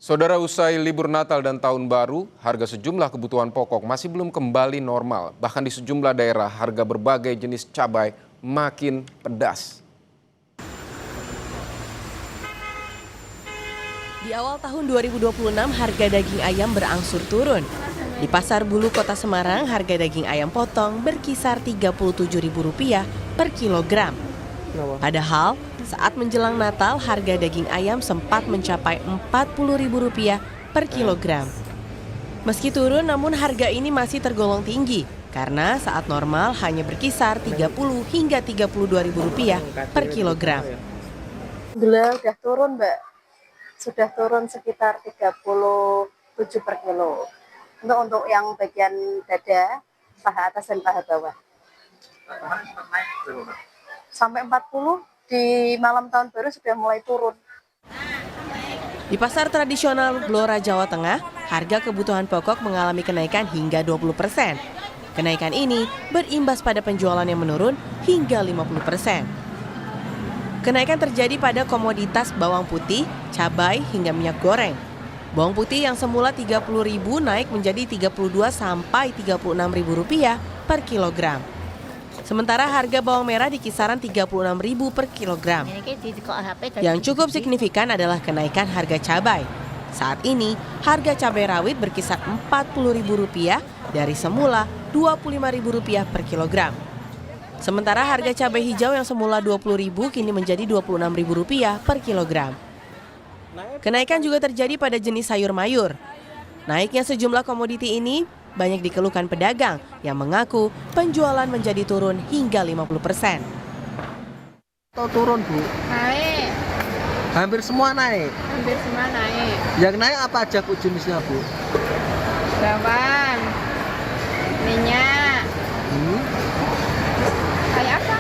Saudara, usai libur Natal dan Tahun Baru, harga sejumlah kebutuhan pokok masih belum kembali normal. Bahkan di sejumlah daerah, harga berbagai jenis cabai makin pedas. Di awal tahun 2026, harga daging ayam berangsur turun. Di Pasar Bulu Kota Semarang, harga daging ayam potong berkisar Rp37.000 per kilogram. Padahal, saat menjelang Natal, harga daging ayam sempat mencapai Rp40.000 per kilogram. Meski turun, namun harga ini masih tergolong tinggi karena saat normal hanya berkisar Rp30 hingga Rp32.000 per kilogram. Gula udah turun, Mbak. Sudah turun sekitar 37 per kilo. Untuk yang bagian dada, paha atas dan paha bawah. Sampai 40 di malam tahun baru sudah mulai turun. Di pasar tradisional Blora, Jawa Tengah, harga kebutuhan pokok mengalami kenaikan hingga 20%. Kenaikan ini berimbas pada penjualan yang menurun hingga 50%. Kenaikan terjadi pada komoditas bawang putih, cabai, hingga minyak goreng. Bawang putih yang semula Rp30.000 naik menjadi Rp32 sampai Rp36.000 per kilogram. Sementara harga bawang merah di kisaran Rp36.000 per kilogram. Yang cukup signifikan adalah kenaikan harga cabai. Saat ini, harga cabai rawit berkisar Rp40.000 dari semula Rp25.000 per kilogram. Sementara harga cabai hijau yang semula Rp20.000 kini menjadi Rp26.000 per kilogram. Kenaikan juga terjadi pada jenis sayur mayur. Naiknya sejumlah komoditi ini banyak dikeluhkan pedagang yang mengaku penjualan menjadi turun hingga 50%. Turun, Bu? Naik. Hampir semua naik? Hampir semua naik. Yang naik apa aja, Bu, jenisnya, Bu? Bawang, minyak, kayak apa?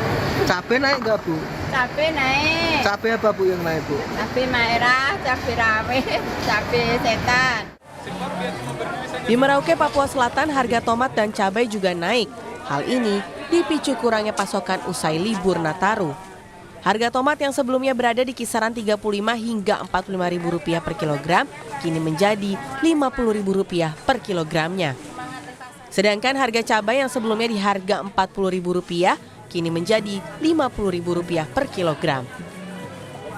Cabai naik nggak, Bu? Cabai naik. Cabai apa, Bu, yang naik, Bu? Cabai merah, cabai rawit, cabai setan. Di Merauke, Papua Selatan, harga tomat dan cabai juga naik. Hal ini dipicu kurangnya pasokan usai libur Nataru. Harga tomat yang sebelumnya berada di kisaran Rp35 hingga Rp45.000 per kilogram, kini menjadi Rp50.000 per kilogramnya. Sedangkan harga cabai yang sebelumnya di harga Rp40.000, kini menjadi Rp50.000 per kilogram.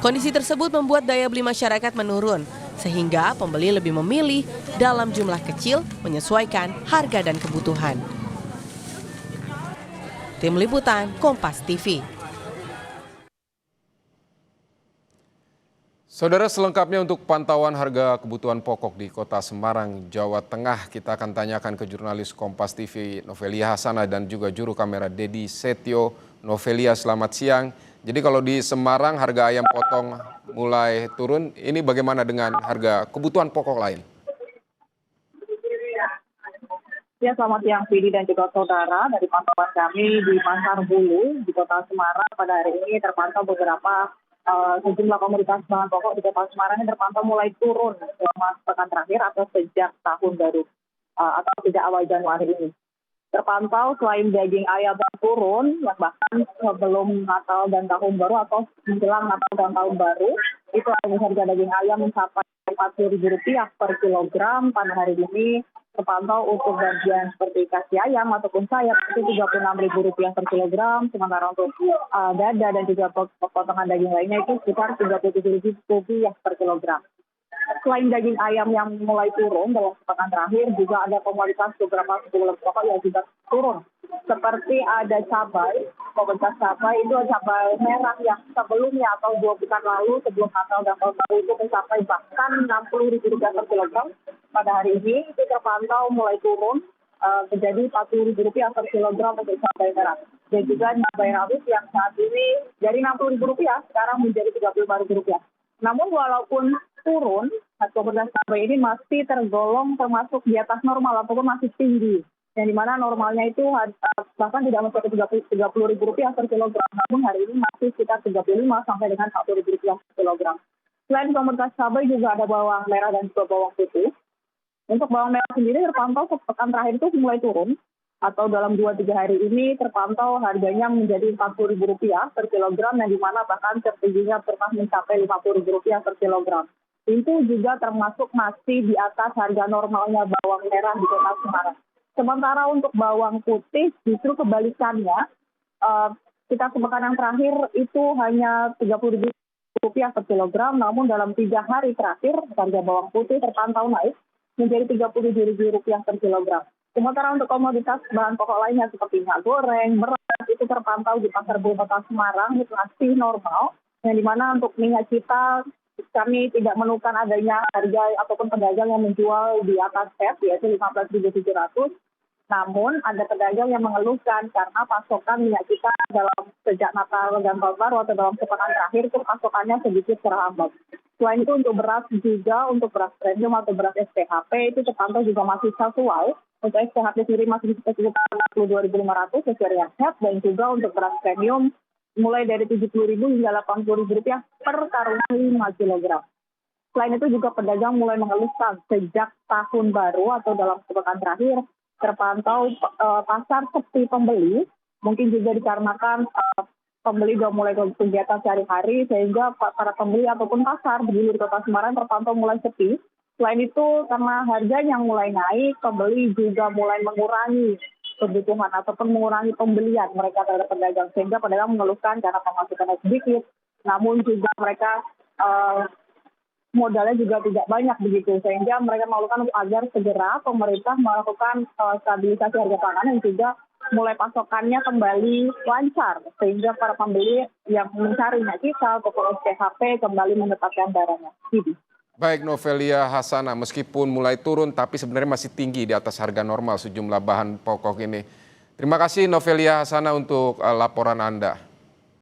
Kondisi tersebut membuat daya beli masyarakat menurun, sehingga pembeli lebih memilih dalam jumlah kecil menyesuaikan harga dan kebutuhan. Tim Liputan, Kompas TV. Saudara, selengkapnya untuk pantauan harga kebutuhan pokok di Kota Semarang, Jawa Tengah, kita akan tanyakan ke jurnalis Kompas TV Novelia Hasana dan juga juru kamera Dedi Setio. Novelia, selamat siang. Jadi kalau di Semarang harga ayam potong mulai turun, ini bagaimana dengan harga kebutuhan pokok lain? Ya, selamat siang Vidi dan juga saudara. Dari pantauan kami di Pasar Bulu di Kota Semarang pada hari ini terpantau beberapa sejumlah komoditas bahan pokok di Kota Semarang yang terpantau mulai turun selama pekan terakhir atau sejak tahun baru atau sejak awal Januari ini. Terpantau selain daging ayam yang turun, yang bahkan sebelum Natal dan Tahun Baru atau menjelang Natal dan Tahun Baru, itu harga daging ayam mencapai Rp40.000 per kilogram. Pada hari ini terpantau untuk bagian seperti kaki ayam ataupun sayap itu Rp36.000 per kilogram, sementara untuk dada dan juga potongan daging lainnya itu sekitar Rp37.000 per kilogram. Selain daging ayam yang mulai turun dalam sepekan terakhir, juga ada komoditas beberapa kebutuhan pokok yang juga turun. Seperti ada cabai, komoditas cabai itu cabai merah yang sebelumnya atau 2 pekan lalu sebelum Natal dan Tahun Baru itu mencapai bahkan Rp60.000 per kilogram. Pada hari ini itu terpantau mulai turun menjadi Rp40.000 per kilogram untuk cabai merah. Dan juga cabai rawit yang saat ini dari Rp60.000 sekarang menjadi Rp35.000. Namun walaupun turun, komoditas cabai ini masih tergolong termasuk di atas normal ataupun masih tinggi. Yang dimana normalnya itu bahkan tidak mencapai Rp30.000 per kilogram. Namun hari ini masih sekitar Rp35 sampai dengan Rp40.000 per kilogram. Selain komoditas cabai juga ada bawang merah dan juga bawang putih. Untuk bawang merah sendiri terpantau sepekan terakhir itu mulai turun. Atau dalam 2-3 hari ini terpantau harganya menjadi Rp40.000 per kilogram, yang dimana bahkan tertingginya pernah mencapai Rp50.000 per kilogram. itu juga termasuk masih di atas harga normalnya bawang merah di Kota Semarang. Sementara untuk bawang putih justru kebalikannya, kita sepekan yang terakhir itu hanya Rp30.000 per kilogram, namun dalam 3 hari terakhir harga bawang putih terpantau naik menjadi Rp37.000 per kilogram. Sementara untuk komoditas bahan pokok lainnya seperti minyak goreng, beras itu terpantau di Pasar Buah Kota Semarang itu masih normal, yang dimana untuk minyak kita kami tidak menemukan adanya harga ataupun pedagang yang menjual di atas set yaitu Rp15.700. Namun ada pedagang yang mengeluhkan karena pasokan minyak kita dalam sejak Natal dan Tahun Baru atau dalam sepekan terakhir itu pasokannya sedikit terhambat. Selain itu untuk beras juga, untuk beras premium atau beras SPHP itu terpantau juga masih sesuai. Untuk SPHP sendiri masih sekitar Rp62.500 sesuai dengan set, dan juga untuk beras premium mulai dari Rp70.000 hingga Rp80.000 per karung 5 kg. Selain itu juga pedagang mulai mengeluhkan sejak tahun baru atau dalam sepekan terakhir terpantau pasar sepi pembeli, mungkin juga dikarenakan pembeli sudah mulai kegiatan sehari-hari sehingga para pembeli ataupun pasar di Kota Semarang terpantau mulai sepi. Selain itu karena harganya mulai naik, pembeli juga mulai mengurangi kebutuhan ataupun mengurangi pembelian mereka terhadap pedagang, sehingga pedagang mengeluhkan karena pemasukannya sedikit, namun juga mereka modalnya juga tidak banyak begitu, sehingga mereka mengeluhkan agar segera pemerintah melakukan stabilisasi harga pangan dan juga mulai pasokannya kembali lancar, sehingga para pembeli yang mencari minyak kita ataupun SPHP kembali menetapkan barangnya. Baik Novelia Hasana, meskipun mulai turun tapi sebenarnya masih tinggi di atas harga normal sejumlah bahan pokok ini. Terima kasih Novelia Hasana untuk laporan Anda.